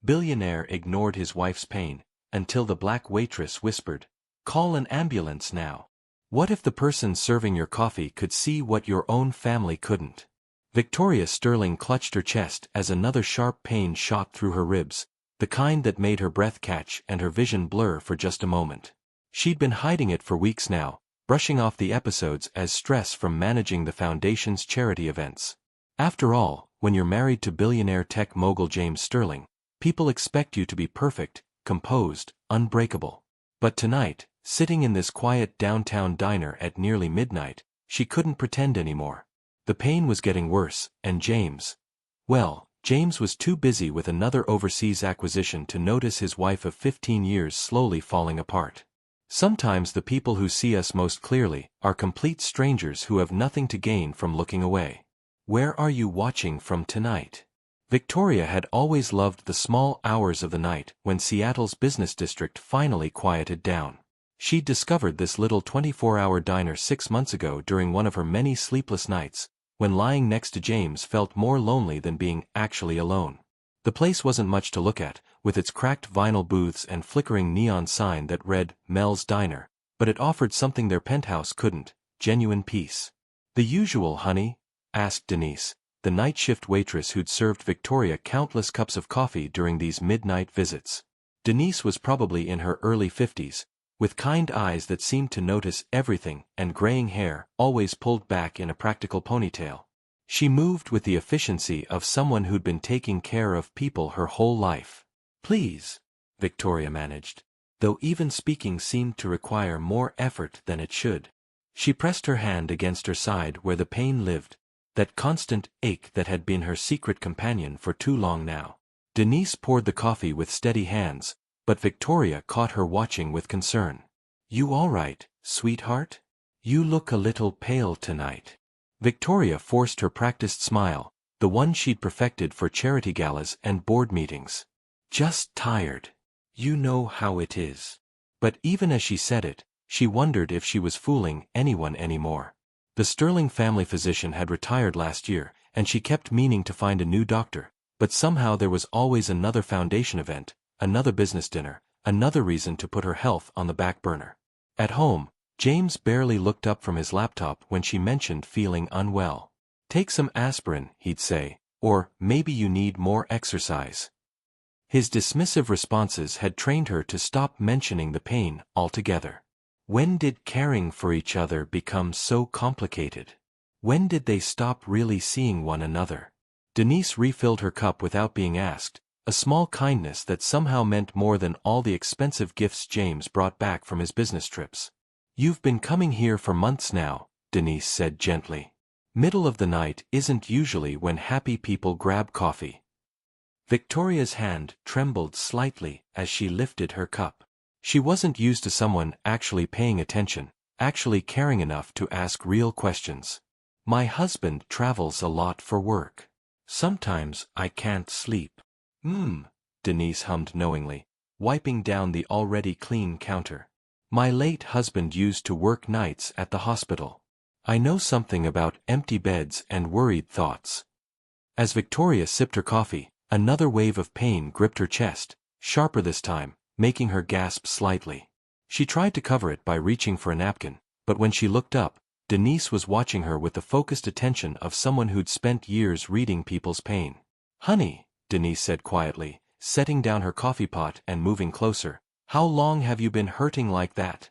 Billionaire ignored his wife's pain, until the black waitress whispered, "Call an ambulance now. What if the person serving your coffee could see what your own family couldn't?" Victoria Sterling clutched her chest as another sharp pain shot through her ribs, the kind that made her breath catch and her vision blur for just a moment. She'd been hiding it for weeks now, brushing off the episodes as stress from managing the Foundation's charity events. After all, when you're married to billionaire tech mogul James Sterling, people expect you to be perfect, composed, unbreakable. But tonight, sitting in this quiet downtown diner at nearly midnight, she couldn't pretend anymore. The pain was getting worse, and James was too busy with another overseas acquisition to notice his wife of 15 years slowly falling apart. Sometimes the people who see us most clearly are complete strangers who have nothing to gain from looking away. Where are you watching from tonight? Victoria had always loved the small hours of the night when Seattle's business district finally quieted down. She'd discovered this little 24-hour diner 6 months ago during one of her many sleepless nights, when lying next to James felt more lonely than being actually alone. The place wasn't much to look at, with its cracked vinyl booths and flickering neon sign that read, Mel's Diner, but it offered something their penthouse couldn't, genuine peace. "The usual, honey?" asked Denise, the night shift waitress who'd served Victoria countless cups of coffee during these midnight visits. Denise was probably in her early 50s, with kind eyes that seemed to notice everything and graying hair always pulled back in a practical ponytail. She moved with the efficiency of someone who'd been taking care of people her whole life. "Please," Victoria managed, though even speaking seemed to require more effort than it should. She pressed her hand against her side where the pain lived, that constant ache that had been her secret companion for too long now. Denise poured the coffee with steady hands, but Victoria caught her watching with concern. "You all right, sweetheart? You look a little pale tonight." Victoria forced her practiced smile, the one she'd perfected for charity galas and board meetings. "Just tired. You know how it is." But even as she said it, she wondered if she was fooling anyone anymore. The Sterling family physician had retired last year, and she kept meaning to find a new doctor, but somehow there was always another foundation event, another business dinner, another reason to put her health on the back burner. At home, James barely looked up from his laptop when she mentioned feeling unwell. "Take some aspirin," he'd say, or "maybe you need more exercise." His dismissive responses had trained her to stop mentioning the pain altogether. When did caring for each other become so complicated? When did they stop really seeing one another? Denise refilled her cup without being asked, a small kindness that somehow meant more than all the expensive gifts James brought back from his business trips. "You've been coming here for months now," Denise said gently. "Middle of the night isn't usually when happy people grab coffee." Victoria's hand trembled slightly as she lifted her cup. She wasn't used to someone actually paying attention, actually caring enough to ask real questions. "My husband travels a lot for work. Sometimes I can't sleep." Denise hummed knowingly, wiping down the already clean counter. "My late husband used to work nights at the hospital. I know something about empty beds and worried thoughts." As Victoria sipped her coffee, another wave of pain gripped her chest, sharper this time, making her gasp slightly. She tried to cover it by reaching for a napkin, but when she looked up, Denise was watching her with the focused attention of someone who'd spent years reading people's pain. "Honey," Denise said quietly, setting down her coffee pot and moving closer, "how long have you been hurting like that?"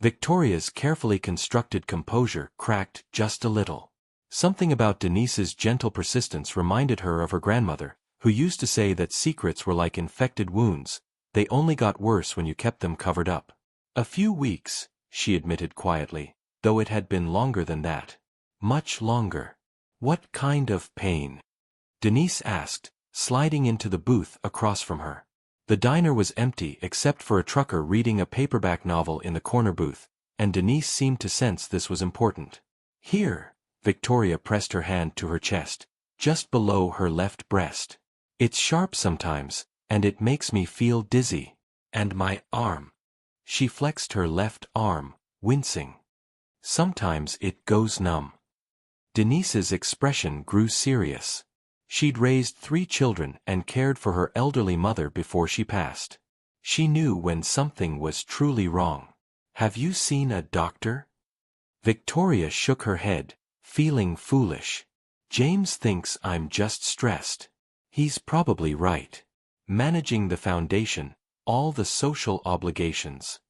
Victoria's carefully constructed composure cracked just a little. Something about Denise's gentle persistence reminded her of her grandmother, who used to say that secrets were like infected wounds, they only got worse when you kept them covered up. "A few weeks," she admitted quietly, though it had been longer than that. "Much longer." "What kind of pain?" Denise asked, sliding into the booth across from her. The diner was empty except for a trucker reading a paperback novel in the corner booth, and Denise seemed to sense this was important. "Here," Victoria pressed her hand to her chest, just below her left breast. "It's sharp sometimes, and it makes me feel dizzy. And my arm." She flexed her left arm, wincing. "Sometimes it goes numb." Denise's expression grew serious. She'd raised 3 children and cared for her elderly mother before she passed. She knew when something was truly wrong. "Have you seen a doctor?" Victoria shook her head, feeling foolish. "James thinks I'm just stressed." He's probably right. Managing the foundation, all the social obligations.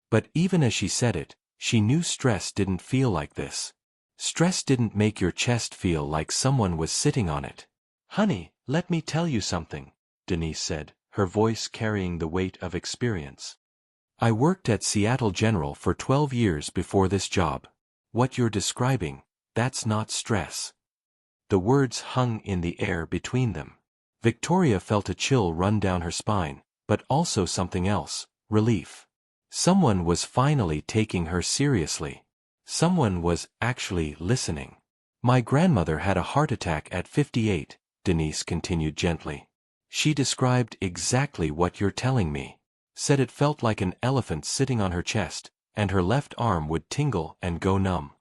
But even as she said it, she knew stress didn't feel like this. Stress didn't make your chest feel like someone was sitting on it. "Honey, let me tell you something," Denise said, her voice carrying the weight of experience. "I worked at Seattle General for 12 years before this job. What you're describing, that's not stress." The words hung in the air between them. Victoria felt a chill run down her spine, but also something else, relief. Someone was finally taking her seriously. Someone was actually listening. "My grandmother had a heart attack at 58, Denise continued gently. "She described exactly what you're telling me. Said it felt like an elephant sitting on her chest, and her left arm would tingle and go numb."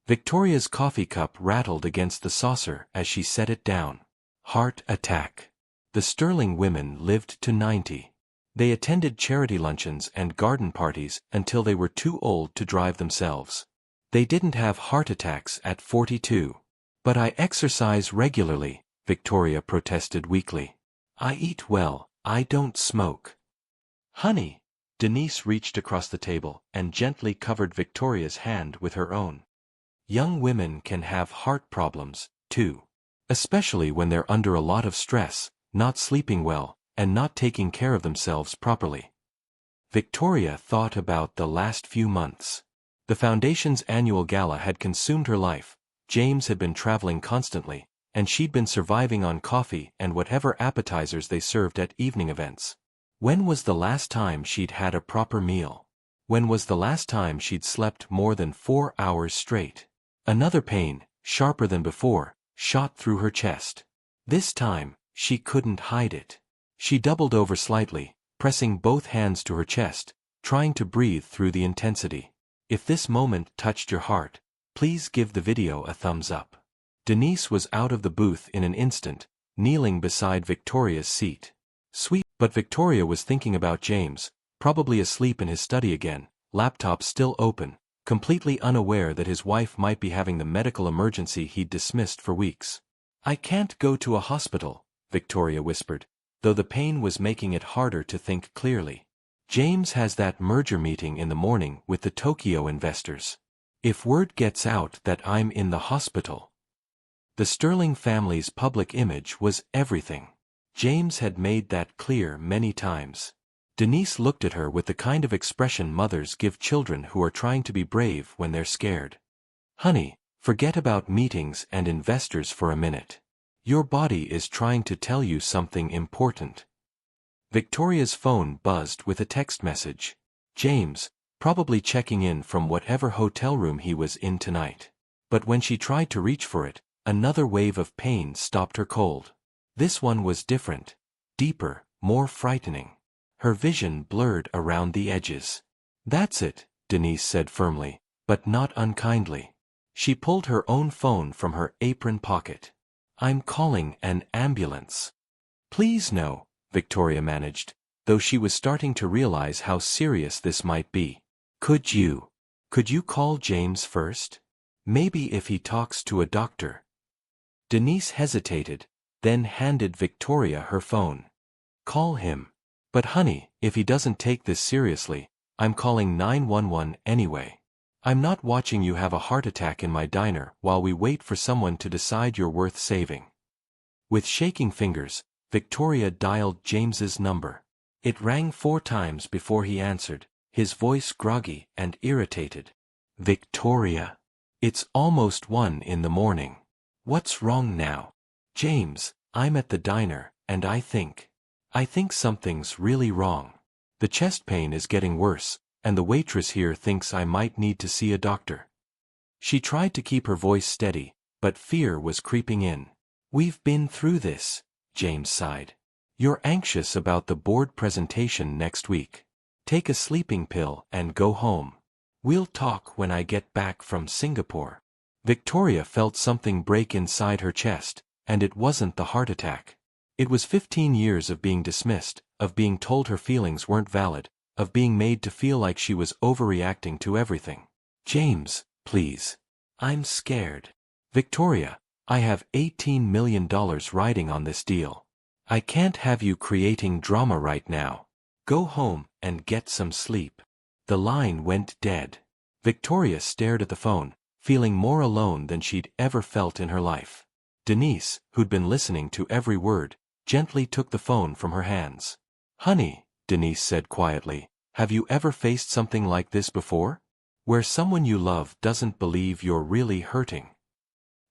Victoria's coffee cup rattled against the saucer as she set it down. Heart attack. The Sterling women lived to 90. They attended charity luncheons and garden parties until they were too old to drive themselves. They didn't have heart attacks at 42. "But I exercise regularly," Victoria protested weakly. "I eat well, I don't smoke." "Honey," Denise reached across the table and gently covered Victoria's hand with her own. "Young women can have heart problems, too. Especially when they're under a lot of stress, not sleeping well, and not taking care of themselves properly." Victoria thought about the last few months. The Foundation's annual gala had consumed her life, James had been traveling constantly, and she'd been surviving on coffee and whatever appetizers they served at evening events. When was the last time she'd had a proper meal? When was the last time she'd slept more than 4 hours straight? Another pain, sharper than before, shot through her chest. This time, she couldn't hide it. She doubled over slightly, pressing both hands to her chest, trying to breathe through the intensity. "If this moment touched your heart, please give the video a thumbs up." Denise was out of the booth in an instant, kneeling beside Victoria's seat. Sweet, but Victoria was thinking about James, probably asleep in his study again, laptop still open, completely unaware that his wife might be having the medical emergency he'd dismissed for weeks. "I can't go to a hospital," Victoria whispered, though the pain was making it harder to think clearly. "James has that merger meeting in the morning with the Tokyo investors. If word gets out that I'm in the hospital..." The Sterling family's public image was everything. James had made that clear many times. Denise looked at her with the kind of expression mothers give children who are trying to be brave when they're scared. "Honey, forget about meetings and investors for a minute. Your body is trying to tell you something important." Victoria's phone buzzed with a text message. James, probably checking in from whatever hotel room he was in tonight. But when she tried to reach for it, another wave of pain stopped her cold. This one was different, deeper, more frightening. Her vision blurred around the edges. "That's it," Denise said firmly, but not unkindly. She pulled her own phone from her apron pocket. "I'm calling an ambulance." "Please no," Victoria managed, though she was starting to realize how serious this might be. Could you call James first? Maybe if he talks to a doctor." Denise hesitated, then handed Victoria her phone. "Call him. But honey, if he doesn't take this seriously, I'm calling 911 anyway. I'm not watching you have a heart attack in my diner while we wait for someone to decide you're worth saving." With shaking fingers, Victoria dialed James's number. It rang 4 times before he answered, his voice groggy and irritated. "Victoria. It's almost 1 in the morning. What's wrong now?" "James, I'm at the diner, and I think something's really wrong. The chest pain is getting worse, and the waitress here thinks I might need to see a doctor." She tried to keep her voice steady, but fear was creeping in. "We've been through this," James sighed. "You're anxious about the board presentation next week. Take a sleeping pill and go home. We'll talk when I get back from Singapore." Victoria felt something break inside her chest, and it wasn't the heart attack. It was 15 years of being dismissed, of being told her feelings weren't valid, of being made to feel like she was overreacting to everything. James, please. I'm scared. Victoria, I have $18 million riding on this deal. I can't have you creating drama right now. Go home and get some sleep. The line went dead. Victoria stared at the phone, feeling more alone than she'd ever felt in her life. Denise, who'd been listening to every word, gently took the phone from her hands. Honey, Denise said quietly, have you ever faced something like this before? Where someone you love doesn't believe you're really hurting.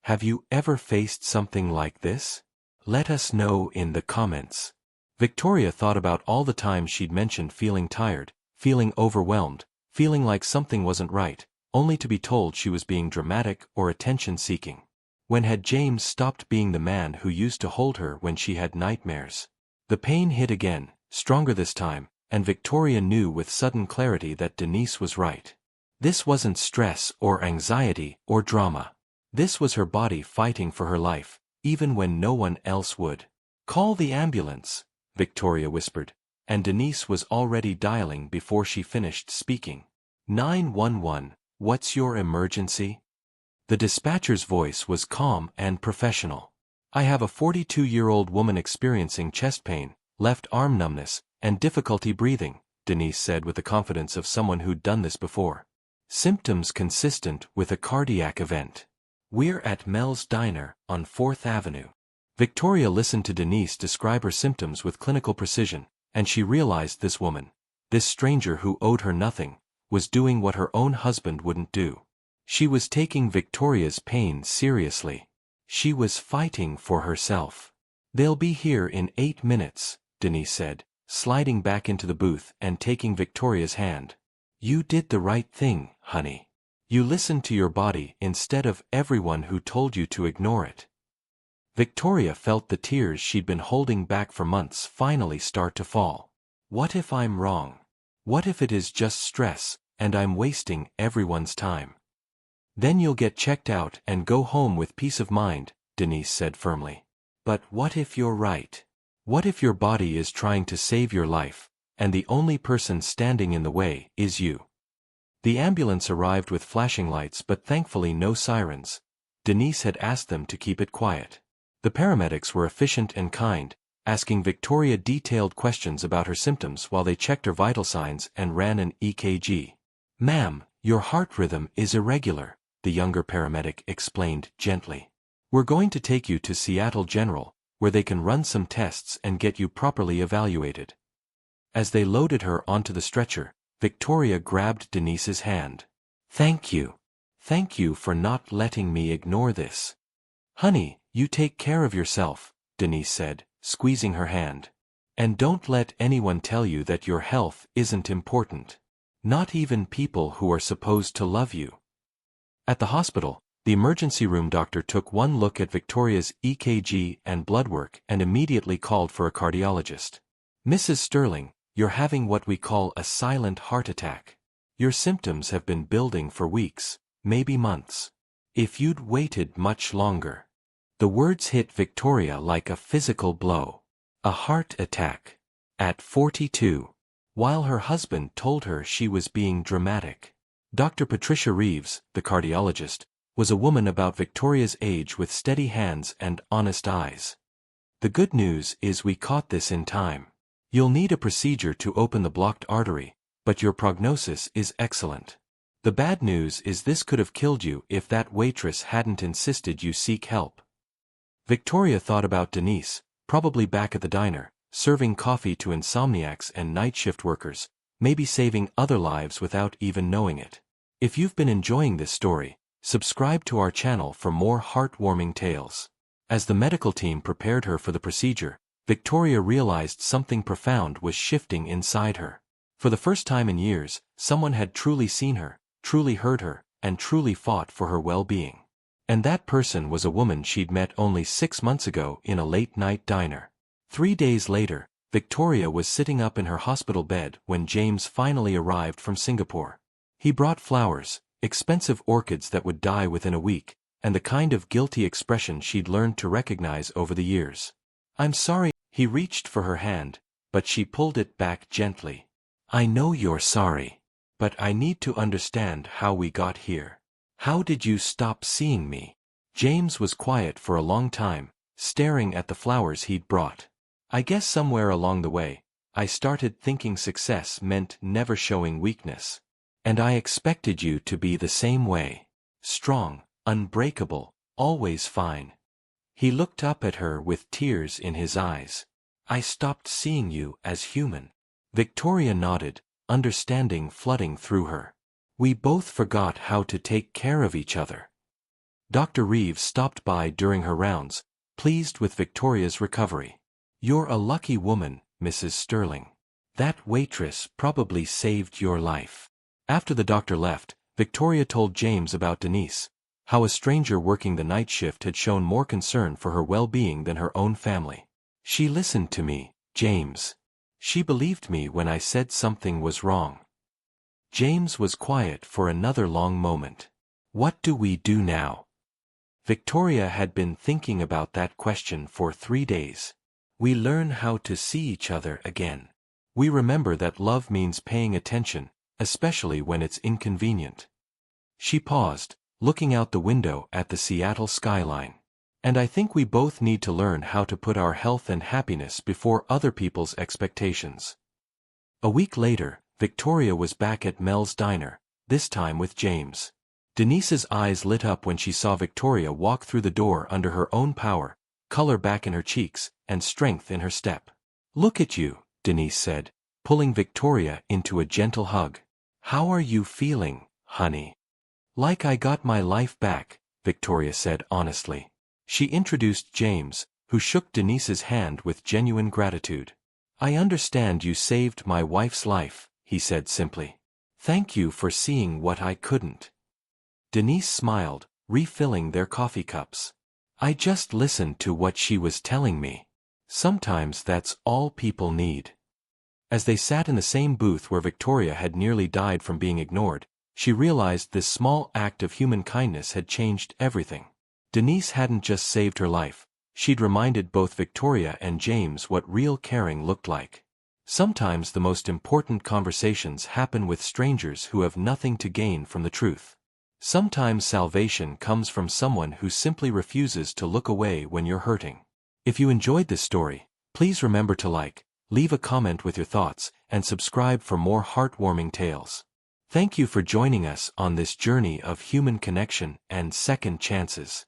Have you ever faced something like this? Let us know in the comments. Victoria thought about all the times she'd mentioned feeling tired, feeling overwhelmed, feeling like something wasn't right, only to be told she was being dramatic or attention-seeking. When had James stopped being the man who used to hold her when she had nightmares? The pain hit again, stronger this time, and Victoria knew with sudden clarity that Denise was right. This wasn't stress or anxiety or drama. This was her body fighting for her life, even when no one else would. Call the ambulance, Victoria whispered, and Denise was already dialing before she finished speaking. 911, what's your emergency? The dispatcher's voice was calm and professional. I have a 42-year-old woman experiencing chest pain, left arm numbness, and difficulty breathing, Denise said with the confidence of someone who'd done this before. Symptoms consistent with a cardiac event. We're at Mel's Diner, on 4th Avenue. Victoria listened to Denise describe her symptoms with clinical precision, and she realized this woman, this stranger who owed her nothing, was doing what her own husband wouldn't do. She was taking Victoria's pain seriously. She was fighting for herself. They'll be here in 8 minutes, Denise said, sliding back into the booth and taking Victoria's hand. You did the right thing, honey. You listened to your body instead of everyone who told you to ignore it. Victoria felt the tears she'd been holding back for months finally start to fall. What if I'm wrong? What if it is just stress, and I'm wasting everyone's time? Then you'll get checked out and go home with peace of mind, Denise said firmly. But what if you're right? What if your body is trying to save your life, and the only person standing in the way is you? The ambulance arrived with flashing lights but thankfully no sirens. Denise had asked them to keep it quiet. The paramedics were efficient and kind, asking Victoria detailed questions about her symptoms while they checked her vital signs and ran an EKG. Ma'am, your heart rhythm is irregular, the younger paramedic explained gently. We're going to take you to Seattle General, where they can run some tests and get you properly evaluated. As they loaded her onto the stretcher, Victoria grabbed Denise's hand. Thank you. Thank you for not letting me ignore this. Honey, you take care of yourself, Denise said, squeezing her hand. And don't let anyone tell you that your health isn't important. Not even people who are supposed to love you. At the hospital, the emergency room doctor took one look at Victoria's EKG and blood work and immediately called for a cardiologist. Mrs. Sterling, you're having what we call a silent heart attack. Your symptoms have been building for weeks, maybe months. If you'd waited much longer. The words hit Victoria like a physical blow. A heart attack. At 42. While her husband told her she was being dramatic. Dr. Patricia Reeves, the cardiologist, was a woman about Victoria's age with steady hands and honest eyes. The good news is we caught this in time. You'll need a procedure to open the blocked artery, but your prognosis is excellent. The bad news is this could have killed you if that waitress hadn't insisted you seek help. Victoria thought about Denise, probably back at the diner, serving coffee to insomniacs and night shift workers, maybe saving other lives without even knowing it. If you've been enjoying this story, subscribe to our channel for more heartwarming tales. As the medical team prepared her for the procedure, Victoria realized something profound was shifting inside her. For the first time in years, someone had truly seen her, truly heard her, and truly fought for her well-being. And that person was a woman she'd met only 6 months ago in a late-night diner. 3 days later, Victoria was sitting up in her hospital bed when James finally arrived from Singapore. He brought flowers, expensive orchids that would die within a week, and the kind of guilty expression she'd learned to recognize over the years. "I'm sorry." He reached for her hand, but she pulled it back gently. "I know you're sorry. But I need to understand how we got here. How did you stop seeing me?" James was quiet for a long time, staring at the flowers he'd brought. "I guess somewhere along the way, I started thinking success meant never showing weakness. And I expected you to be the same way. Strong, unbreakable, always fine." He looked up at her with tears in his eyes. "I stopped seeing you as human." Victoria nodded, understanding flooding through her. "We both forgot how to take care of each other." Dr. Reeves stopped by during her rounds, pleased with Victoria's recovery. "You're a lucky woman, Mrs. Sterling. That waitress probably saved your life." After the doctor left, Victoria told James about Denise, how a stranger working the night shift had shown more concern for her well-being than her own family. "She listened to me, James. She believed me when I said something was wrong." James was quiet for another long moment. "What do we do now?" Victoria had been thinking about that question for 3 days. "We learn how to see each other again. We remember that love means paying attention, especially when it's inconvenient." She paused, looking out the window at the Seattle skyline. "And I think we both need to learn how to put our health and happiness before other people's expectations." A week later, Victoria was back at Mel's diner, this time with James. Denise's eyes lit up when she saw Victoria walk through the door under her own power, color back in her cheeks, and strength in her step. "Look at you," Denise said, pulling Victoria into a gentle hug. "How are you feeling, honey?" "Like I got my life back," Victoria said honestly. She introduced James, who shook Denise's hand with genuine gratitude. "I understand you saved my wife's life," he said simply. "Thank you for seeing what I couldn't." Denise smiled, refilling their coffee cups. "I just listened to what she was telling me. Sometimes that's all people need." As they sat in the same booth where Victoria had nearly died from being ignored, she realized this small act of human kindness had changed everything. Denise hadn't just saved her life, she'd reminded both Victoria and James what real caring looked like. Sometimes the most important conversations happen with strangers who have nothing to gain from the truth. Sometimes salvation comes from someone who simply refuses to look away when you're hurting. If you enjoyed this story, please remember to like, leave a comment with your thoughts, and subscribe for more heartwarming tales. Thank you for joining us on this journey of human connection and second chances.